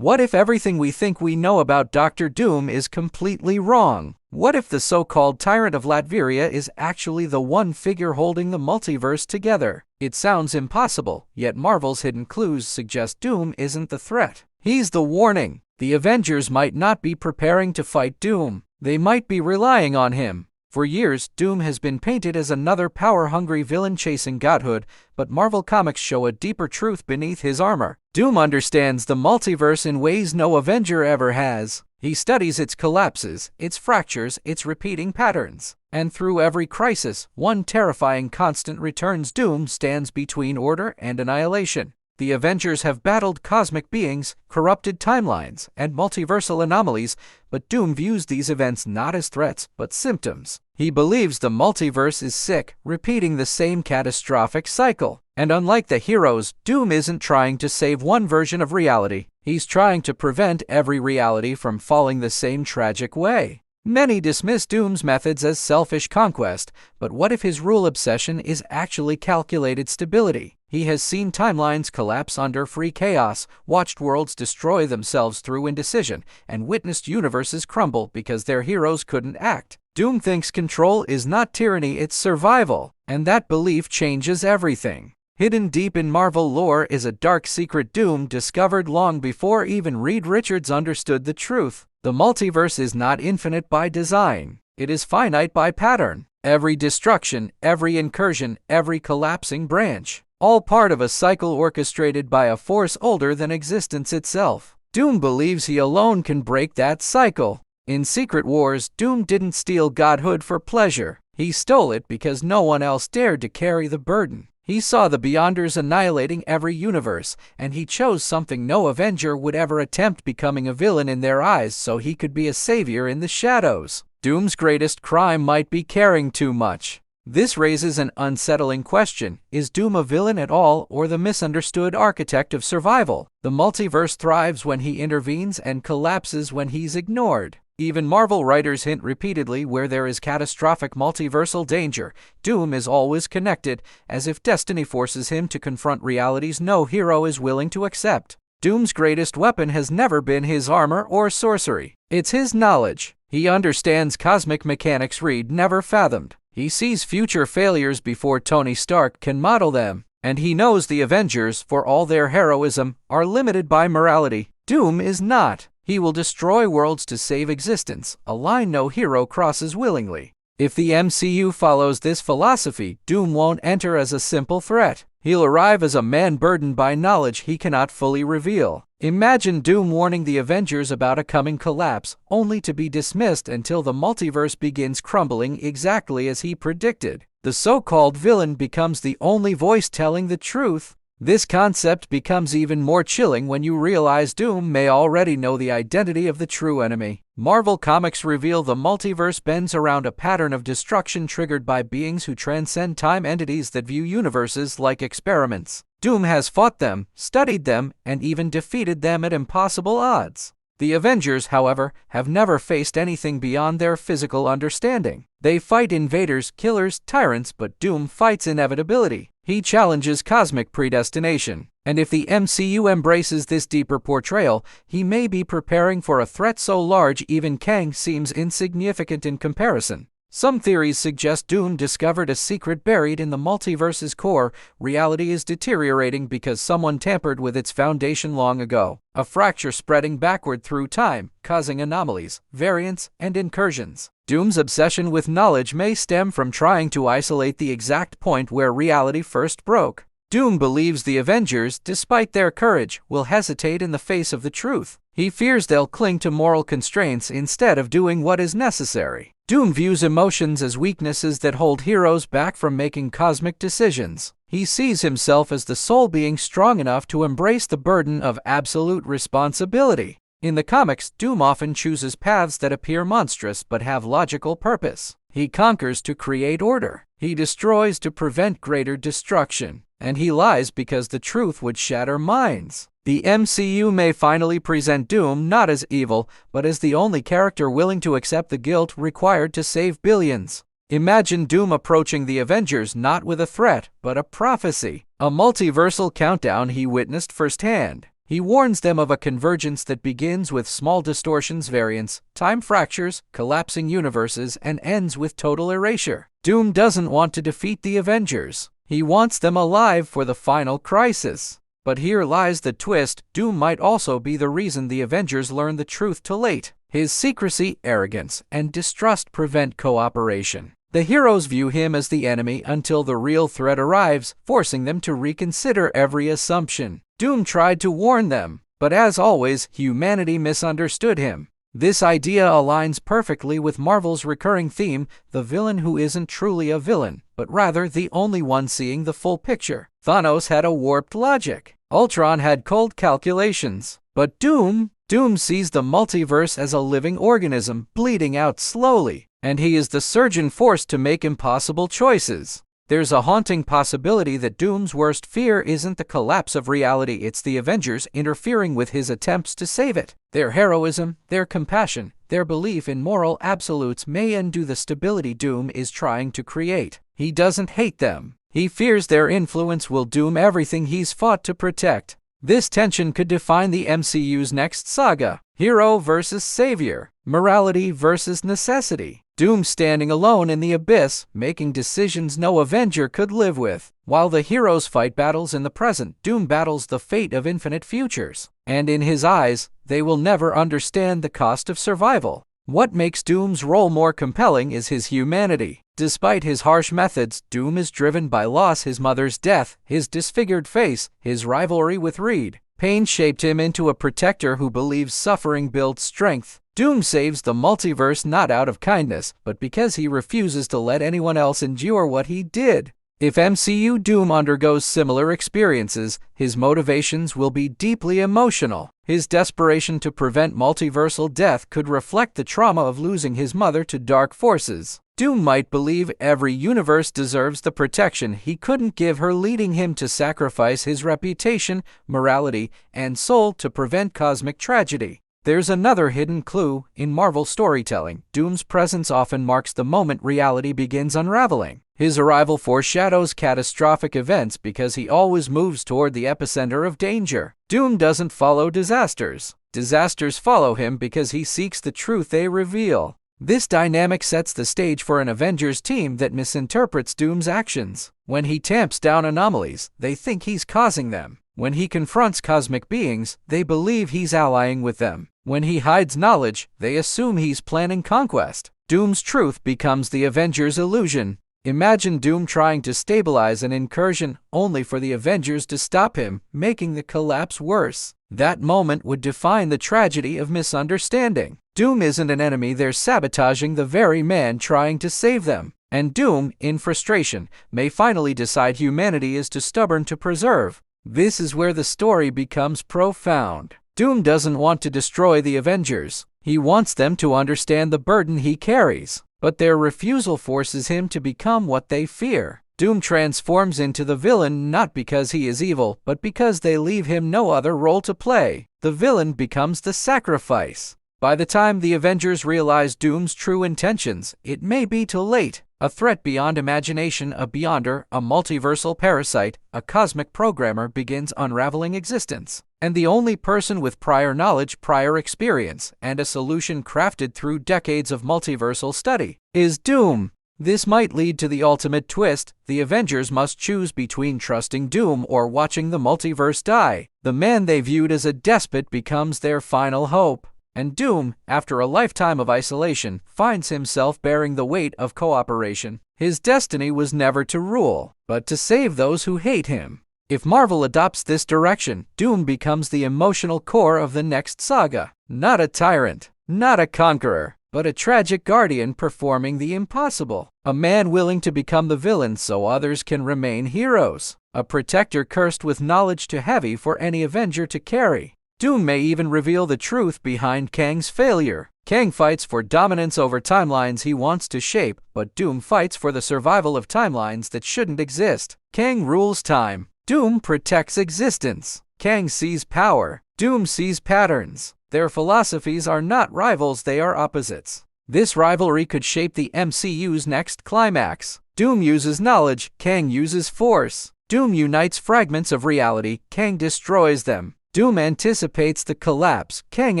What if everything we think we know about Doctor Doom is completely wrong? What if the so-called tyrant of Latveria is actually the one figure holding the multiverse together? It sounds impossible, yet Marvel's hidden clues suggest Doom isn't the threat. He's the warning. The Avengers might not be preparing to fight Doom. They might be relying on him. For years, Doom has been painted as another power-hungry villain chasing godhood, but Marvel Comics show a deeper truth beneath his armor. Doom understands the multiverse in ways no Avenger ever has. He studies its collapses, its fractures, its repeating patterns. And through every crisis, one terrifying constant returns: Doom stands between order and annihilation. The Avengers have battled cosmic beings, corrupted timelines, and multiversal anomalies, but Doom views these events not as threats, but symptoms. He believes the multiverse is sick, repeating the same catastrophic cycle. And unlike the heroes, Doom isn't trying to save one version of reality. He's trying to prevent every reality from falling the same tragic way. Many dismiss Doom's methods as selfish conquest, but what if his rule obsession is actually calculated stability? He has seen timelines collapse under free chaos, watched worlds destroy themselves through indecision, and witnessed universes crumble because their heroes couldn't act. Doom thinks control is not tyranny, it's survival, and that belief changes everything. Hidden deep in Marvel lore is a dark secret Doom discovered long before even Reed Richards understood the truth. The multiverse is not infinite by design. It is finite by pattern. Every destruction, every incursion, every collapsing branch, all part of a cycle orchestrated by a force older than existence itself. Doom believes he alone can break that cycle. In Secret Wars, Doom didn't steal godhood for pleasure. He stole it because no one else dared to carry the burden. He saw the Beyonders annihilating every universe, and he chose something no Avenger would ever attempt: becoming a villain in their eyes so he could be a savior in the shadows. Doom's greatest crime might be caring too much. This raises an unsettling question: is Doom a villain at all, or the misunderstood architect of survival? The multiverse thrives when he intervenes and collapses when he's ignored. Even Marvel writers hint repeatedly: where there is catastrophic multiversal danger, Doom is always connected, as if destiny forces him to confront realities no hero is willing to accept. Doom's greatest weapon has never been his armor or sorcery. It's his knowledge. He understands cosmic mechanics Reed never fathomed. He sees future failures before Tony Stark can model them. And he knows the Avengers, for all their heroism, are limited by morality. Doom is not. He will destroy worlds to save existence, a line no hero crosses willingly. If the MCU follows this philosophy, Doom won't enter as a simple threat. He'll arrive as a man burdened by knowledge he cannot fully reveal. Imagine Doom warning the Avengers about a coming collapse, only to be dismissed until the multiverse begins crumbling exactly as he predicted. The so-called villain becomes the only voice telling the truth. This concept becomes even more chilling when you realize Doom may already know the identity of the true enemy. Marvel Comics reveal the multiverse bends around a pattern of destruction triggered by beings who transcend time, entities that view universes like experiments. Doom has fought them, studied them, and even defeated them at impossible odds. The Avengers, however, have never faced anything beyond their physical understanding. They fight invaders, killers, tyrants, but Doom fights inevitability. He challenges cosmic predestination. And if the MCU embraces this deeper portrayal, he may be preparing for a threat so large even Kang seems insignificant in comparison. Some theories suggest Doom discovered a secret buried in the multiverse's core. Reality is deteriorating because someone tampered with its foundation long ago. A fracture spreading backward through time, causing anomalies, variants, and incursions. Doom's obsession with knowledge may stem from trying to isolate the exact point where reality first broke. Doom believes the Avengers, despite their courage, will hesitate in the face of the truth. He fears they'll cling to moral constraints instead of doing what is necessary. Doom views emotions as weaknesses that hold heroes back from making cosmic decisions. He sees himself as the sole being strong enough to embrace the burden of absolute responsibility. In the comics, Doom often chooses paths that appear monstrous but have logical purpose. He conquers to create order. He destroys to prevent greater destruction. And he lies because the truth would shatter minds. The MCU may finally present Doom not as evil, but as the only character willing to accept the guilt required to save billions. Imagine Doom approaching the Avengers not with a threat, but a prophecy. A multiversal countdown he witnessed firsthand. He warns them of a convergence that begins with small distortions, variance, time fractures, collapsing universes, and ends with total erasure. Doom doesn't want to defeat the Avengers. He wants them alive for the final crisis. But here lies the twist: Doom might also be the reason the Avengers learn the truth too late. His secrecy, arrogance, and distrust prevent cooperation. The heroes view him as the enemy until the real threat arrives, forcing them to reconsider every assumption. Doom tried to warn them, but as always, humanity misunderstood him. This idea aligns perfectly with Marvel's recurring theme: the villain who isn't truly a villain, but rather the only one seeing the full picture. Thanos had a warped logic. Ultron had cold calculations. But Doom sees the multiverse as a living organism, bleeding out slowly. And he is the surgeon forced to make impossible choices. There's a haunting possibility that Doom's worst fear isn't the collapse of reality, it's the Avengers interfering with his attempts to save it. Their heroism, their compassion, their belief in moral absolutes may undo the stability Doom is trying to create. He doesn't hate them. He fears their influence will doom everything he's fought to protect. This tension could define the MCU's next saga: hero versus savior, morality versus necessity. Doom standing alone in the abyss, making decisions no Avenger could live with. While the heroes fight battles in the present, Doom battles the fate of infinite futures. And in his eyes, they will never understand the cost of survival. What makes Doom's role more compelling is his humanity. Despite his harsh methods, Doom is driven by loss: his mother's death, his disfigured face, his rivalry with Reed. Pain shaped him into a protector who believes suffering builds strength. Doom saves the multiverse not out of kindness, but because he refuses to let anyone else endure what he did. If MCU Doom undergoes similar experiences, his motivations will be deeply emotional. His desperation to prevent multiversal death could reflect the trauma of losing his mother to dark forces. Doom might believe every universe deserves the protection he couldn't give her, leading him to sacrifice his reputation, morality, and soul to prevent cosmic tragedy. There's another hidden clue in Marvel storytelling. Doom's presence often marks the moment reality begins unraveling. His arrival foreshadows catastrophic events because he always moves toward the epicenter of danger. Doom doesn't follow disasters. Disasters follow him because he seeks the truth they reveal. This dynamic sets the stage for an Avengers team that misinterprets Doom's actions. When he tamps down anomalies, they think he's causing them. When he confronts cosmic beings, they believe he's allying with them. When he hides knowledge, they assume he's planning conquest. Doom's truth becomes the Avengers' illusion. Imagine Doom trying to stabilize an incursion, only for the Avengers to stop him, making the collapse worse. That moment would define the tragedy of misunderstanding. Doom isn't an enemy, they're sabotaging the very man trying to save them. And Doom, in frustration, may finally decide humanity is too stubborn to preserve. This is where the story becomes profound. Doom doesn't want to destroy the Avengers. He wants them to understand the burden he carries. But their refusal forces him to become what they fear. Doom transforms into the villain not because he is evil, but because they leave him no other role to play. The villain becomes the sacrifice. By the time the Avengers realize Doom's true intentions, it may be too late. A threat beyond imagination, a beyonder, a multiversal parasite, a cosmic programmer begins unraveling existence. And the only person with prior knowledge, prior experience, and a solution crafted through decades of multiversal study is Doom. This might lead to the ultimate twist. The Avengers must choose between trusting Doom or watching the multiverse die. The man they viewed as a despot becomes their final hope. And Doom, after a lifetime of isolation, finds himself bearing the weight of cooperation. His destiny was never to rule, but to save those who hate him. If Marvel adopts this direction, Doom becomes the emotional core of the next saga. Not a tyrant, not a conqueror, but a tragic guardian performing the impossible. A man willing to become the villain so others can remain heroes. A protector cursed with knowledge too heavy for any Avenger to carry. Doom may even reveal the truth behind Kang's failure. Kang fights for dominance over timelines he wants to shape, but Doom fights for the survival of timelines that shouldn't exist. Kang rules time. Doom protects existence. Kang sees power. Doom sees patterns. Their philosophies are not rivals, they are opposites. This rivalry could shape the MCU's next climax. Doom uses knowledge. Kang uses force. Doom unites fragments of reality. Kang destroys them. Doom anticipates the collapse, Kang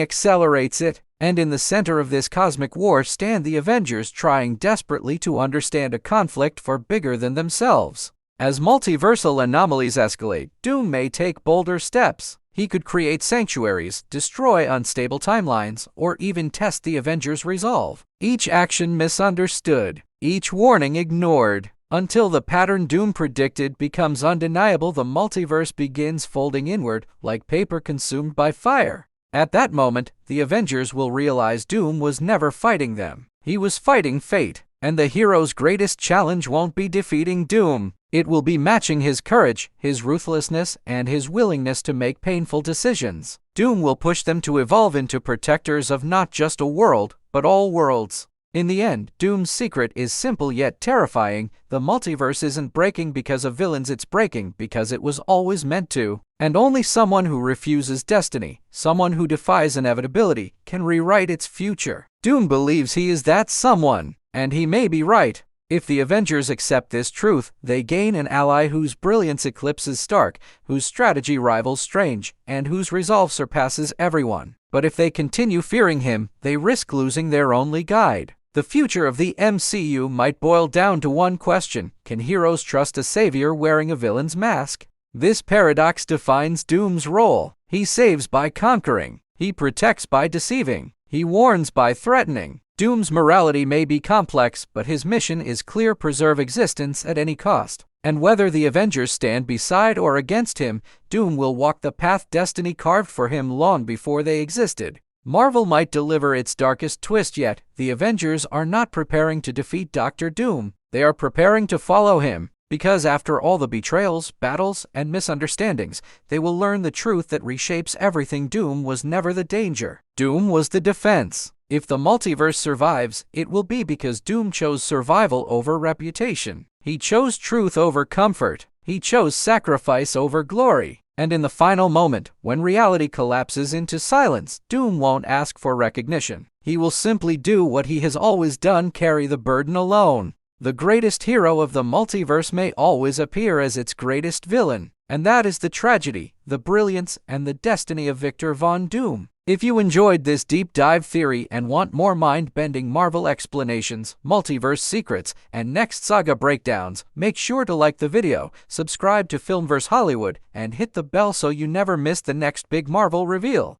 accelerates it, and in the center of this cosmic war stand the Avengers trying desperately to understand a conflict far bigger than themselves. As multiversal anomalies escalate, Doom may take bolder steps. He could create sanctuaries, destroy unstable timelines, or even test the Avengers' resolve. Each action misunderstood, each warning ignored. Until the pattern Doom predicted becomes undeniable, the multiverse begins folding inward like paper consumed by fire. At that moment, the Avengers will realize Doom was never fighting them. He was fighting fate, and the hero's greatest challenge won't be defeating Doom. It will be matching his courage, his ruthlessness, and his willingness to make painful decisions. Doom will push them to evolve into protectors of not just a world, but all worlds. In the end, Doom's secret is simple yet terrifying. The multiverse isn't breaking because of villains, it's breaking because it was always meant to. And only someone who refuses destiny, someone who defies inevitability, can rewrite its future. Doom believes he is that someone, and he may be right. If the Avengers accept this truth, they gain an ally whose brilliance eclipses Stark, whose strategy rivals Strange, and whose resolve surpasses everyone. But if they continue fearing him, they risk losing their only guide. The future of the MCU might boil down to one question: can heroes trust a savior wearing a villain's mask? This paradox defines Doom's role. He saves by conquering. He protects by deceiving. He warns by threatening. Doom's morality may be complex, but his mission is clear: preserve existence at any cost. And whether the Avengers stand beside or against him, Doom will walk the path destiny carved for him long before they existed. Marvel might deliver its darkest twist, yet the Avengers are not preparing to defeat Dr. Doom. They are preparing to follow him, because after all the betrayals, battles, and misunderstandings, they will learn the truth that reshapes everything. Doom was never the danger. Doom was the defense. If the multiverse survives, it will be because Doom chose survival over reputation. He chose truth over comfort. He chose sacrifice over glory. And in the final moment, when reality collapses into silence, Doom won't ask for recognition. He will simply do what he has always done: carry the burden alone. The greatest hero of the multiverse may always appear as its greatest villain, and that is the tragedy, the brilliance, and the destiny of Victor Von Doom. If you enjoyed this deep dive theory and want more mind-bending Marvel explanations, multiverse secrets, and next Saga breakdowns, make sure to like the video, subscribe to FilmVerse Hollywood, and hit the bell so you never miss the next big Marvel reveal.